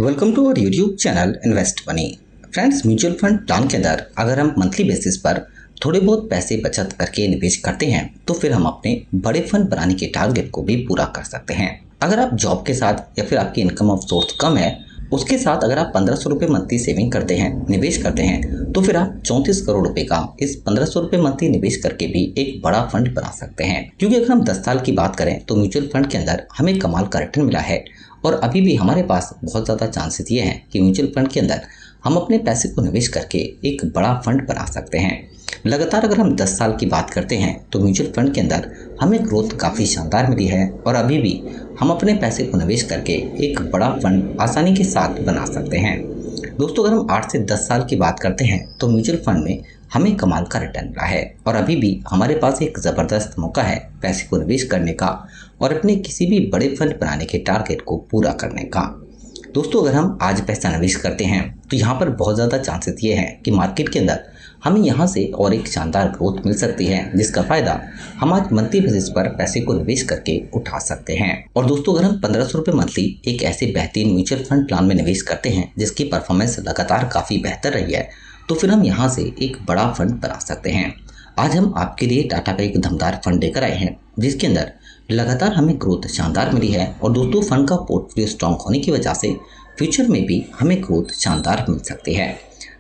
Welcome to our YouTube channel invest money. Friends, mutual fund plan के अंदर अगर हम मंथली बेसिस पर थोड़े बहुत पैसे बचत करके निवेश करते हैं तो फिर हम अपने बड़े फंड बनाने के टारगेट को भी पूरा कर सकते हैं। अगर आप जॉब के साथ या फिर आपकी इनकम ऑफ सोर्स कम है, उसके साथ अगर आप 1500 रुपये मंथली सेविंग करते हैं, निवेश करते हैं, तो फिर आप 34 करोड़ रुपए का इस 1500 रुपये मंथली निवेश करके भी एक बड़ा फंड बना सकते हैं। क्योंकि अगर हम 10 साल की बात करें तो म्यूचुअल फंड के अंदर हमें कमाल का रिटर्न मिला है और अभी भी हमारे पास बहुत ज़्यादा चांसेस ये हैं कि म्यूचुअल फंड के अंदर हम अपने पैसे को निवेश करके एक बड़ा फंड बना सकते हैं। लगातार अगर हम 10 साल की बात करते हैं तो म्यूचुअल फंड के अंदर हमें ग्रोथ काफ़ी शानदार मिली है और अभी भी हम अपने पैसे को निवेश करके एक बड़ा फंड आसानी के साथ बना सकते हैं। दोस्तों, अगर हम 8 से 10 साल की बात करते हैं तो म्यूचुअल फंड में हमें कमाल का रिटर्न मिला है और अभी भी हमारे पास एक ज़बरदस्त मौका है पैसे को निवेश करने का और अपने किसी भी बड़े फंड बनाने के टारगेट को पूरा करने का। दोस्तों, अगर हम आज पैसा निवेश करते हैं तो यहाँ पर बहुत ज़्यादा चांसेस ये हैं कि मार्केट के अंदर हमें यहाँ से और एक शानदार ग्रोथ मिल सकती है, जिसका फ़ायदा हम आज मंथली बेसिस पर पैसे को निवेश करके उठा सकते हैं। और दोस्तों, अगर हम 1500 रुपये मंथली एक ऐसे बेहतरीन म्यूचुअल फंड प्लान में निवेश करते हैं जिसकी परफॉर्मेंस लगातार काफ़ी बेहतर रही है, तो फिर हम यहाँ से एक बड़ा फंड बना सकते हैं। आज हम आपके लिए टाटा का एक दमदार फंड लेकर आए हैं जिसके अंदर लगातार हमें ग्रोथ शानदार मिली है और दोस्तों फंड का पोर्टफोलियो स्ट्रॉन्ग होने की वजह से फ्यूचर में भी हमें ग्रोथ शानदार मिल सकती है।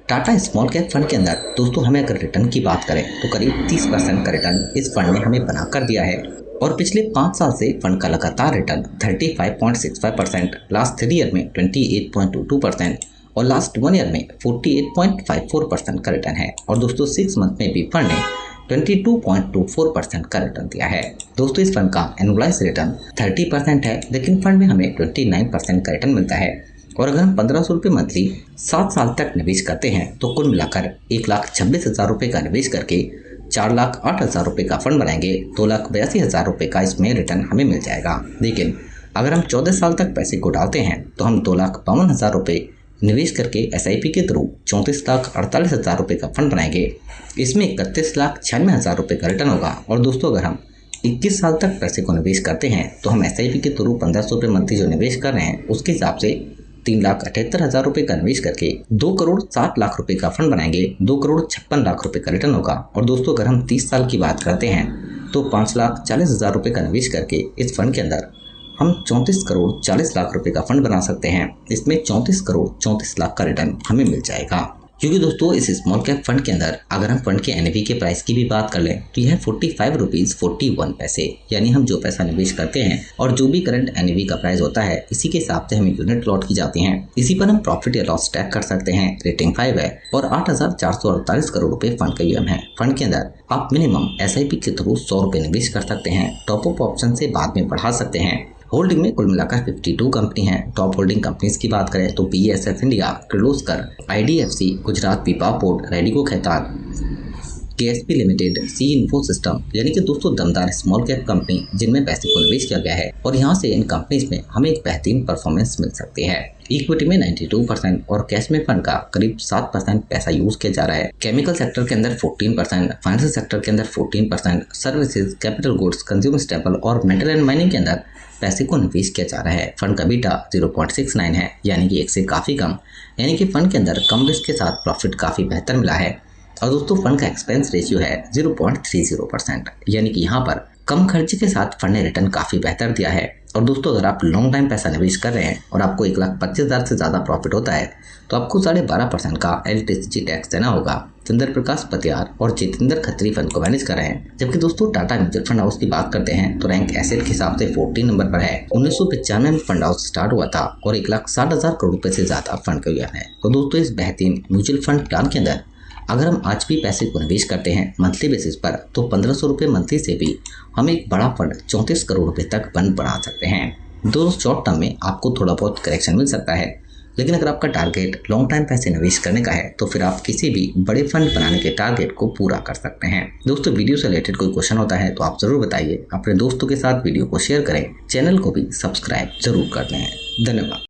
टाटा स्मॉल कैप फंड के अंदर दोस्तों हमें अगर रिटर्न की बात करें तो करीब 30% का रिटर्न इस फंड ने हमें बना कर दिया है और पिछले 5 साल से फंड का लगातार रिटर्न 35.65%, लास्ट 3 ईयर में 28.22% और लास्ट 1 ईयर में 48.54% का रिटर्न है। और दोस्तों 6 मंथ में भी फंड ने 22.24% का रिटर्न दिया है। दोस्तों, इस फंड का एनुअलाइज रिटर्न 30% है, लेकिन फंड में हमें 29% का रिटर्न मिलता है। और अगर हम 1500 रुपये मंथली 7 साल तक निवेश करते हैं तो कुल मिलाकर 1,26,000 रुपये का निवेश करके 4,08,000 रुपये का फंड बनाएंगे, 2,82,000 रुपये का इसमें रिटर्न हमें मिल जाएगा। लेकिन अगर हम 14 साल तक पैसे को डालते हैं तो हम 2,52,000 रुपये निवेश करके SIP के थ्रू 34,48,000 रुपये का फंड बनाएंगे। इसमें 31,96,000 रुपये का रिटर्न होगा। और दोस्तों, अगर हम 21 साल तक पैसे को निवेश करते हैं तो हम SIP के थ्रू 1500 रुपये मंथली जो निवेश कर रहे हैं उसके हिसाब से 3,78,000 रुपये का निवेश करके 2,07,00,000 रुपये का फंड बनाएंगे, 2,56,00,000 रुपये का रिटर्न होगा। और दोस्तों, अगर हम 30 साल की बात करते हैं तो 5,40,000 रुपये का निवेश करके इस फंड के अंदर हम 34,40,00,000 रुपये का फंड बना सकते हैं। इसमें 34,34,00,000 का रिटर्न हमें मिल जाएगा। क्योंकि दोस्तों इस स्मॉल कैप फंड के अंदर अगर हम फंड के NAV के प्राइस की भी बात कर लें तो यह 45 रुपीज़ 41 पैसे, यानी हम जो पैसा निवेश करते हैं और जो भी करंट NAV का प्राइस होता है इसी के हिसाब से हमें यूनिट लॉट की जाती हैं। इसी पर हम प्रॉफिट या लॉस टैग कर सकते हैं। रेटिंग 5 है और 8,448 करोड़ रुपए फंड का EM है। फंड के अंदर आप मिनिमम SIP के थ्रू 100 रुपये निवेश कर सकते हैं। टॉपअप ऑप्शन से बाद में बढ़ा सकते हैं। होल्डिंग में कुल मिलाकर 52 कंपनी है। टॉप होल्डिंग कंपनीज की बात करें तो BASF India, Kirloskar, IDFC, Gujarat Pipavav port, Radico Khaitan, KSP limited, C info system, यानी कि दोस्तों दमदार स्मॉल कैप कंपनी जिनमें पैसे को निवेश किया गया है और यहाँ से इन कंपनीज में हमें एक बेहतरीन परफॉर्मेंस मिल सकती है। इक्विटी में 92% और कैश में फंड का करीब 7% पैसा यूज किया जा रहा है। केमिकल सेक्टर के अंदर 14%, फाइनेंशियल सेक्टर के अंदर 14%, services, capital goods, consumer staple और मेटल एंड माइनिंग के अंदर पैसे को निवेश किया जा रहा है। फंड का बीटा 0.69 है, यानी कि 1 से काफ़ी कम, यानी कि फंड के अंदर कम रिस्क के साथ प्रॉफिट काफ़ी बेहतर मिला है। और दोस्तों फंड का एक्सपेंस रेशियो है 0.30%, यानी कि यहाँ पर कम खर्चे के साथ फंड ने रिटर्न काफ़ी बेहतर दिया है। और दोस्तों, अगर आप लॉन्ग टाइम पैसा निवेश कर रहे हैं और आपको 1,25,000 से ज़्यादा प्रॉफिट होता है तो आपको 12.5% का LTC टैक्स देना होगा। चंद्र प्रकाश पतियार और जितेंद्र खत्री फंड को मैनेज कर रहे हैं। जबकि दोस्तों टाटा म्यूचुअल फंड हाउस की बात करते हैं तो रैंक एसेट के हिसाब से 14 नंबर पर है। 1995 में फंड हाउस स्टार्ट हुआ था और 1,60,000 करोड़ रुपए से ज़्यादा फंड का EM है। तो दोस्तों इस बेहतरीन म्यूचुअल फंड प्लान के अंदर अगर हम आज भी पैसे को निवेश करते हैं मंथली बेसिस पर तो 1500 रुपये मंथली से भी हम एक बड़ा फंड 34 करोड़ रुपए तक फंड बना सकते हैं। दोस्तों शॉर्ट टर्म में आपको थोड़ा बहुत करेक्शन मिल सकता है, लेकिन अगर आपका टारगेट लॉन्ग टाइम पैसे निवेश करने का है तो फिर आप किसी भी बड़े फंड बनाने के टारगेट को पूरा कर सकते हैं। दोस्तों वीडियो से रिलेटेड कोई क्वेश्चन होता है तो आप जरूर बताइए। अपने दोस्तों के साथ वीडियो को शेयर करें, चैनल को भी सब्सक्राइब जरूर कर लें। धन्यवाद।